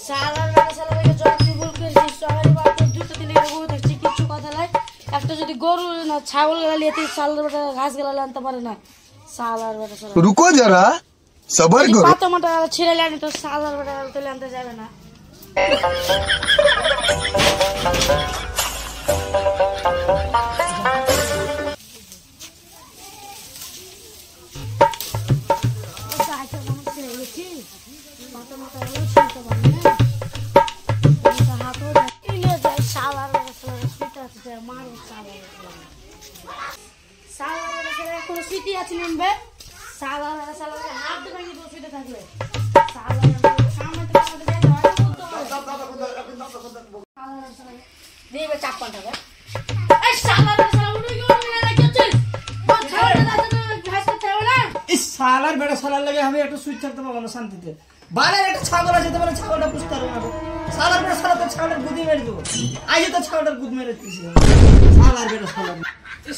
সালার বেটা সালাকে জমি ভুল করেছিস সবারই বাড়িতে দুটো দিলে গরু দেখছি কিছু কথা নাই একটা যদি গরু না ছাগল গেলে এতে সালার বেটা ঘাস গেলে আনতে পারে না সালার বেটা সালা रुको जरा सबर करो পাতা মাটা ছেড়ে আনি তো সালার বেটা তুলে আনতে যাবে না স্মৃতি আছে নেবে সালার হাত ভাঙি বসে থাকলে দেবে চাপ্পা টাকা সালার বেটা সালার লাগে আমি একটু সুইচ থাকতে পারবো না শান্তিতে বালের একটা ছাগল আছে তোমার ছাগলটা পুষতে পারবো না সালার বেটা সালা তো ছাগলের গুদি মেরে দেবো আজ তো ছাগলের গুদ মেরে দিচ্ছি সালার বেটা সালার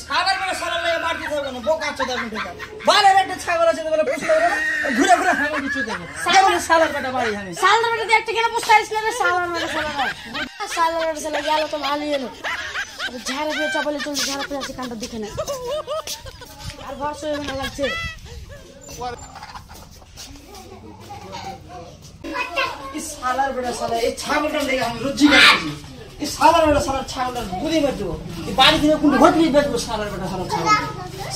সালার বেটা সালার লাগে মারতে থাকবে না বোকা চোদা মিটে যাবে বালের একটা ছাগল আছে তোমার পুষতে পারবো না ঘুরে ঘুরে হামে কিছু দেবে সালার বেটা বাড়ি আমি সালার বেটা একটা কেন পুষতে আসলে রে সালার বেটা সালার বেটা সালা গেল তো ভালোই এলো ঝাড়া দিয়ে চাপালে চলছে ঝাড়া পেয়ে আছে কানটা দেখে না আর বর্ষ হয়ে না লাগছে সালার বেটা সালা এই ছাগলটা লেগে আমি রুজি করতেছি এই সালার বেটা সালা ছাগলটা গুদি মেরে দেবো এই বাড়ি থেকে কোন ঘটলি বেচবো সালার বেটা সালা ছাগল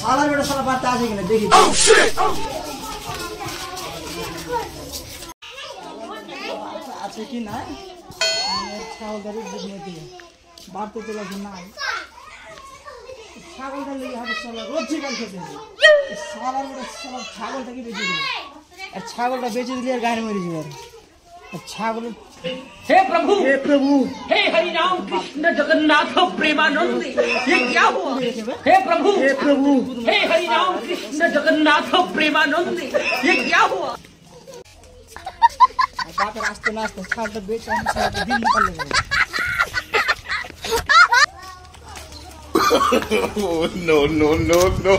সালার বেটা সালা বাড়তে আছে কিনা দেখি আছে কি না ছাগলটাকে দুধ নিয়ে দিয়ে বাড়তে চলে আসে নাই ছাগলটা লেগে হবে সালা রুজি করতেছে সালার বেটা সালা ছাগলটাকে বেঁচে দিল আর ছাগলটা বেঁচে দিলে আর গাড়ি মেরে যাবে ছাগল हे प्रभु हे हरि राम कृष्ण जगन्नाथ प्रेमानंद ये क्या हुआ हे प्रभु हे हरि राम कृष्ण जगन्नाथ प्रेमानंद ये क्या हुआ बापर आस्ते ना आस्ते छाड़टा बेच हम साथ दिन निकल लेंगे नो नो नो नो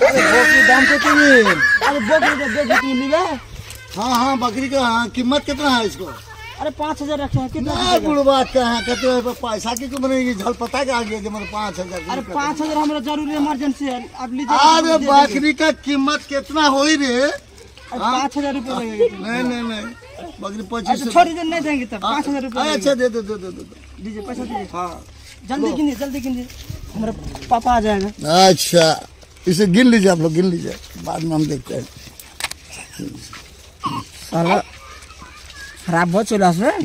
अरे बकरी दाम पे तुम अरे बकरी तुम लिया हाँ हाँ बकरी का हाँ कीमत कितना है इसको अरे 5,000 रखे हैं कितना नहीं बुढ़ बात का है कहते हैं पैसा की क्यों बनेगी झल पता क्या आ गया कि मतलब 5,000 अरे 5,000 हमारा जरूरी इमरजेंसी है अब लीजिए अरे बकरी का कीमत कितना हो रे 5,000 रुपये लगेगा नहीं बकरी 25 छोड़ी देर नहीं देंगे तब 5,000 रुपये अच्छा दे दो दीजिए पैसा दीजिए हाँ जल्दी गिनिए हमारा पापा आ जाएगा अच्छा इसे गिन लीजिए आप लोग गिन लीजिए बाद में हम देखते हैं साला खराब बहुत चला है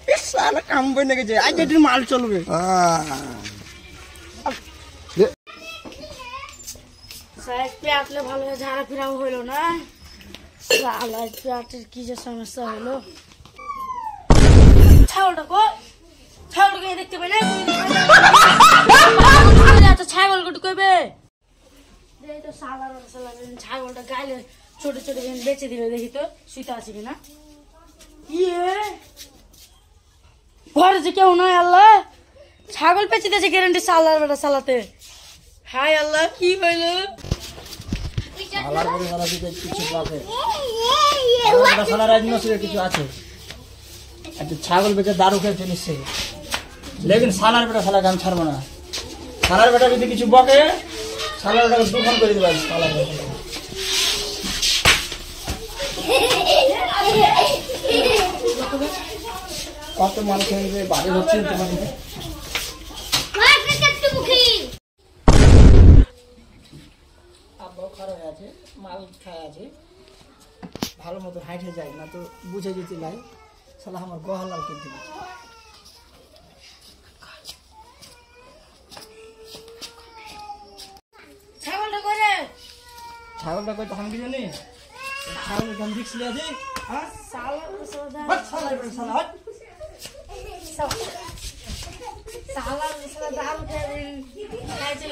इस साला काम बने के जाए आज दिन माल चल गए সাহেব পেটলে ভালো ঝাড়া ফিরাও হইলো না সালা পেটের কি যে সমস্যা হলো ছাগলটাকে দেখতে পাই না আচ্ছা ছাগলটা কইবে এই তো সালার ছাগলটা গাইলে ছোট ছোট বেঁচে দিলে দেখি তো শুইতে আছে কিনা ইয়ে ঘরে যে কেউ নয় আল্লাহ ছাগল বেঁচে দিয়েছে গ্যারান্টি সালার বেটা সালাতে হাই আল্লাহ কি হইলো সালার বড় সালা দিতে কিছু পাবে সালার সালা রাজনসির কিছু আছে একটা ছাগল বেচে দারু খেয়ে চলিছে लेकिन সালার বেটা সালা গান ছাড়বো না সালার বেটা যদি কিছু বকে সালার বেটাকে দুখান করে দিবা সালার বেটা কত মানুষ হয়ে বাড়ি হচ্ছে তোমাদের খারাপ আছে মাল খায় আছে ভালো মতো হাইটে যায় না তো বুঝে যেতে লাই সালা আমার গহালাল কিনতে দিচ্ছে ছাগলটা কই তো আমি কি জানি ছাগলটা আমি রিক্স লিয়ে আছি হ্যাঁ সালা দাম খেয়ে খাইছে